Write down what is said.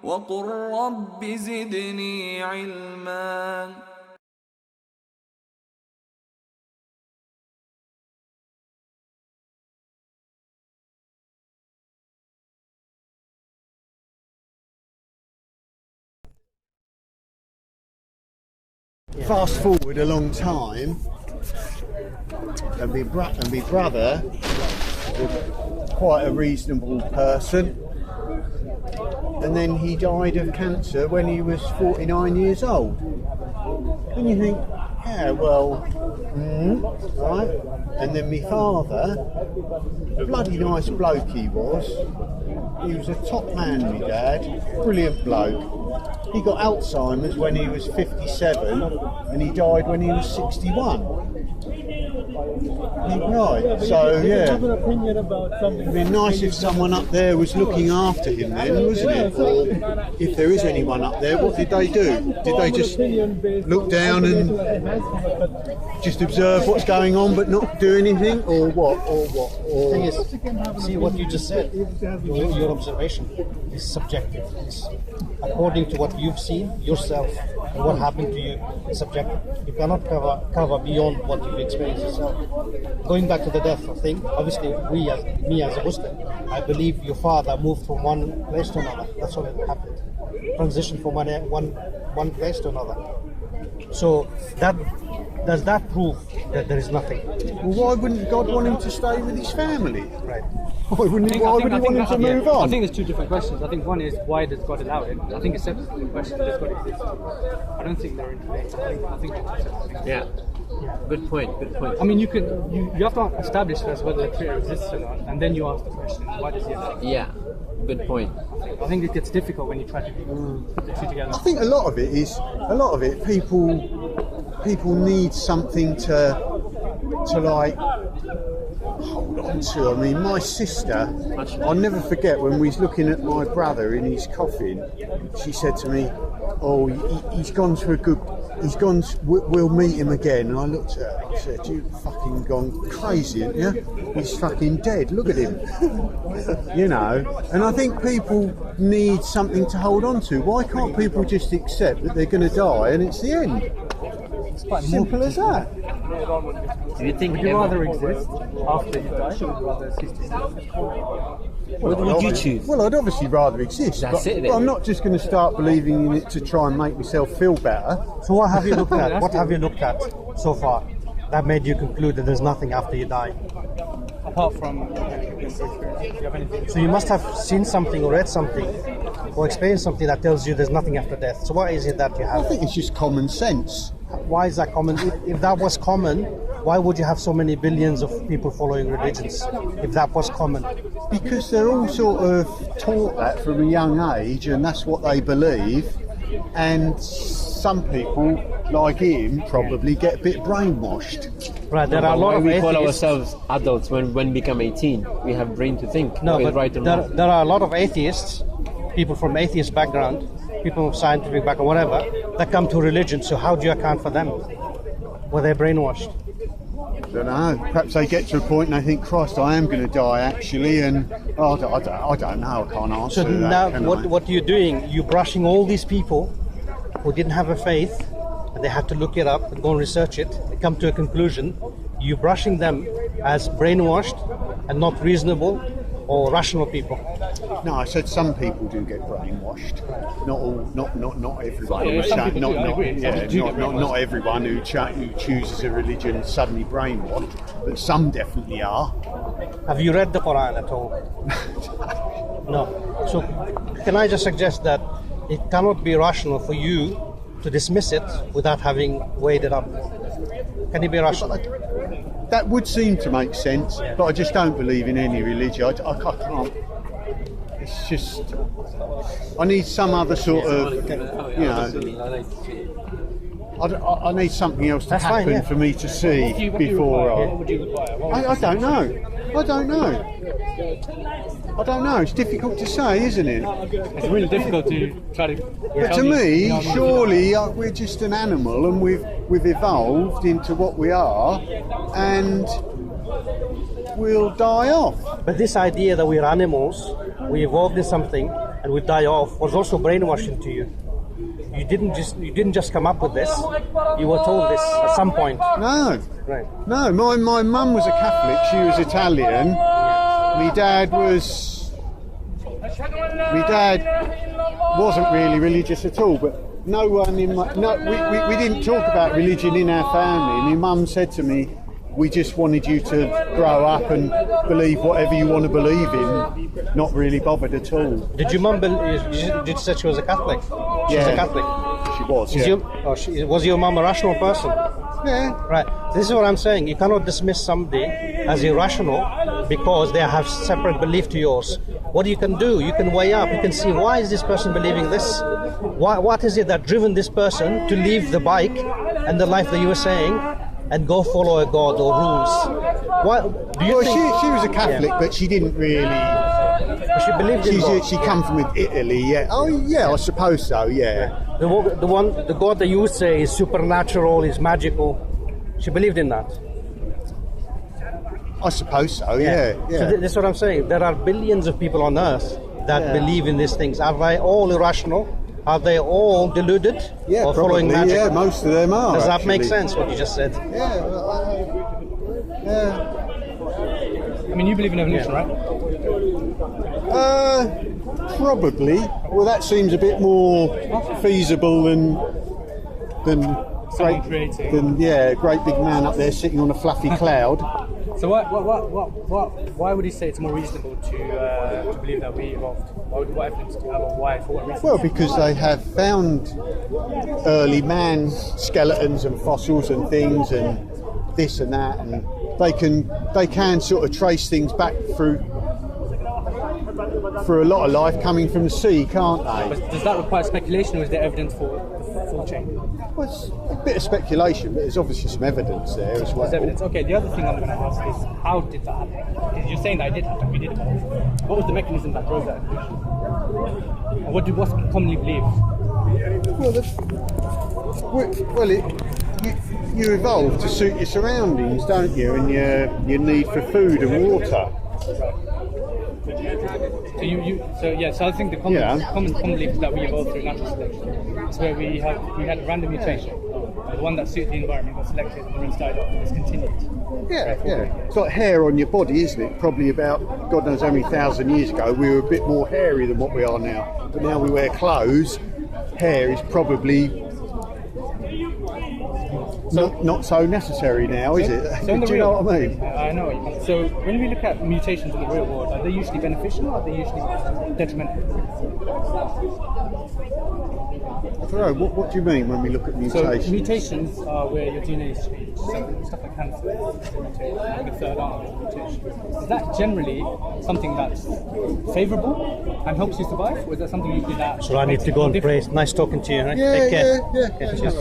وقل رب زدني علما. Fast forward a long time, and my brother was quite a reasonable person, and then he died of cancer when he was 49 years old. And you think, yeah, well, right? And then my father, a bloody nice bloke he was a top man, my dad, brilliant bloke. He got Alzheimer's when he was 57 and he died when he was 61. Right, so yeah, it'd be nice if someone up there was looking after him then, wasn't it? Or if there is anyone up there, what did they do? Did they just look down and just observe what's going on but not do anything, or what? The thing is, see what you just said, your observation is subjective. It's according to what you've seen yourself and what happened to you, it's subjective. You cannot cover beyond what you've experienced yourself. Going back to the death thing, obviously me as a Muslim, I believe your father moved from one place to another. That's what happened. Transition from one place to another. So does that prove that there is nothing? Well, why wouldn't God want him to stay with his family? Right. Why would he want him to move on? I think there's two different questions. I think one is, why does God allow it? I think it's separate from the question, does God exist? I don't think they're interlinked. I think it's separate things. Yeah. Good point. I mean, you have to establish first whether the creator exists or not, and then you ask the question, why does he allow it? Yeah. Good point. I think it gets difficult when you try to put the two together. I think a lot of it, people need something to like hold on to. I mean, my sister, I'll never forget when we was looking at my brother in his coffin, she said to me, oh, he's gone to a good, we'll meet him again. And I looked at her, I said, you've fucking gone crazy, haven't you? He's fucking dead, look at him. You know, and I think people need something to hold on to. Why can't people just accept that they're going to die and it's the end? It's quite simple as that. Do you think would you rather exist after you die, or would you rather cease to exist? What would you choose? Well, I'd obviously rather exist, but I'm not just going to start believing in it to try and make myself feel better. So what have you looked at? What have you looked at so far that made you conclude that there's nothing after you die? Apart from experience, do you have anything? So you must have seen something or read something or experienced something that tells you there's nothing after death. So what is it that you have? I think it's just common sense. Why is that common? If that was common, why would you have so many billions of people following religions if that was common? Because they're all sort of taught that from a young age, and that's what they believe. And some people, like him, probably get a bit brainwashed. Right, there are a lot of we call atheists. ourselves adults when we become 18. We have brain to think. No, but right or wrong. there are a lot of atheists, people from atheist background, people of scientific background, whatever, that come to religion. So how do you account for them? Were they brainwashed? I don't know. Perhaps they get to a point and they think, Christ, I am going to die actually, and I don't know. I can't answer So that. now, what you're doing, you're brushing all these people who didn't have a faith, and they had to look it up and go and research it, and come to a conclusion. You're brushing them as brainwashed and not reasonable or rational people. No, I said some people do get brainwashed. Not all, not everyone. Yeah, some people do, I agree. Not everyone who chooses a religion is suddenly brainwashed, but some definitely are. Have you read the Quran at all? No. So can I just suggest that it cannot be rational for you to dismiss it without having weighed it up? Can it be rational? That would seem to make sense, but I just don't believe in any religion. I can't. It's just, I need some other sort of, you know, I need something else to happen for me to see before I don't know. It's difficult to say, isn't it? It's really difficult to try to... But to me, surely we're just an animal and we've evolved into what we are and we'll die off. But this idea that we're animals, we evolved in something, and would die off was also brainwashed into you. You didn't just come up with this. You were told this at some point. No. Right. No, my mum was a Catholic. She was Italian. My dad wasn't really religious at all. But no one in my we didn't talk about religion in our family. My mum said to me, "We just wanted you to grow up and believe whatever you want to believe in. Not really bothered at all." Did your mum believe? Did you say she was a Catholic? She's a Catholic. She was. Was your mum a rational person? Yeah. Right. This is what I'm saying. You cannot dismiss somebody as irrational because they have separate belief to yours. What you can do, you can weigh up. You can see, why is this person believing this? What is it that driven this person to leave the bike and the life that you were saying and go follow a god or rules? Do you think she was a Catholic, but she didn't really. she believed in God? She come from Italy. Yeah. Oh, yeah. I suppose so. Yeah. The God that you would say is supernatural, is magical. She believed in that. I suppose so. Yeah. So this is what I'm saying. There are billions of people on Earth that believe in these things. Are they all irrational? Are they all deluded? Yeah, or probably, following magic? Yeah, most of them are. Does that actually make sense? What you just said? Yeah. I mean, you believe in evolution, right? Probably. Well, that seems a bit more feasible than great big man up there sitting on a fluffy cloud. So why would you say it's more reasonable to believe that we evolved? What evidence do you have, or why? For what reason? Well, because they have found early man skeletons and fossils and things and this and that, and they can sort of trace things back through a lot of life coming from the sea, can't they? But does that require speculation, or is there evidence for the full chain? Well, it's a bit of speculation, but there's obviously some evidence there as well. There's evidence. Okay, the other thing I'm going to ask is, how did that happen? You're saying that it did happen, we did evolve. What was the mechanism that drove that evolution? And what's commonly believed? You evolve to suit your surroundings, don't you? And your need for food and water. So I think the common belief is that we evolved through natural selection. It's where we had a random mutation. The one that suited the environment got selected, and the rest died off, and it's continued. Yeah. It's like hair on your body, isn't it? Probably about God knows how many thousand years ago, we were a bit more hairy than what we are now. But now we wear clothes. Hair is probably not so necessary now, is it? So Do you know what I mean? I know what you mean. So when we look at mutations in the real world, are they usually beneficial, or are they usually detrimental? I don't know. What do you mean when we look at mutations? So mutations are where your DNA is changed. So stuff like cancer, like a third arm mutation. Is that generally something that's favourable and helps you survive, or is that something usually that? So I need to go and pray. Nice talking to you. Right? Yeah, Take care. yeah. Okay, cheers.